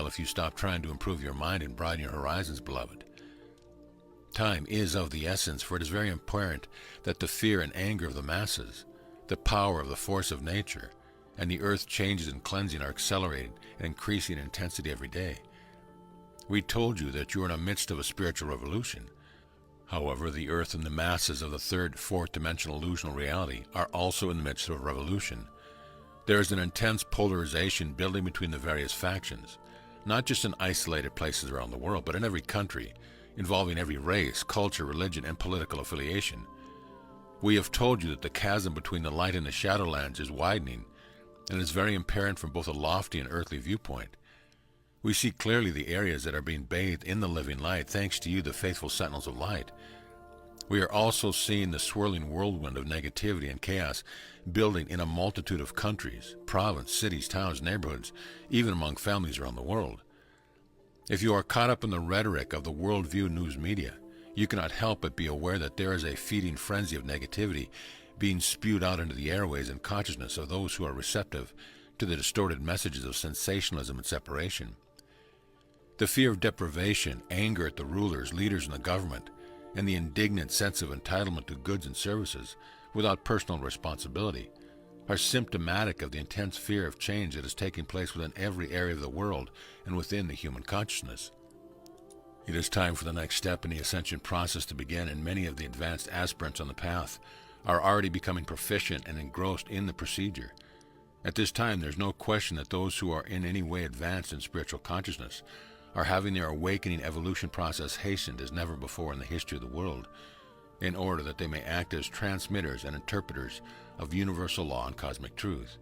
fail if you stop trying to improve your mind and broaden your horizons, beloved. Time is of the essence, for it is very important that the fear and anger of the masses, the power of the force of nature, and the earth changes and cleansing are accelerating and increasing in intensity every day. We told you that you are in the midst of a spiritual revolution. However, the earth and the masses of the third, fourth dimensional illusional reality are also in the midst of a revolution. There is an intense polarization building between the various factions, not just in isolated places around the world, but in every country, involving every race, culture, religion, and political affiliation. We have told you that the chasm between the light and the shadowlands is widening, and is very apparent from both a lofty and earthly viewpoint. We see clearly the areas that are being bathed in the living light, thanks to you, the faithful sentinels of light. We are also seeing the swirling whirlwind of negativity and chaos building in a multitude of countries, provinces, cities, towns, neighborhoods, even among families around the world. If you are caught up in the rhetoric of the worldview news media, you cannot help but be aware that there is a feeding frenzy of negativity being spewed out into the airways and consciousness of those who are receptive to the distorted messages of sensationalism and separation. The fear of deprivation, anger at the rulers, leaders, and the government, and the indignant sense of entitlement to goods and services without personal responsibility are symptomatic of the intense fear of change that is taking place within every area of the world and within the human consciousness. It is time for the next step in the ascension process to begin, and many of the advanced aspirants on the path are already becoming proficient and engrossed in the procedure. At this time, there's no question that those who are in any way advanced in spiritual consciousness are having their awakening evolution process hastened as never before in the history of the world, in order that they may act as transmitters and interpreters of universal law and cosmic truth.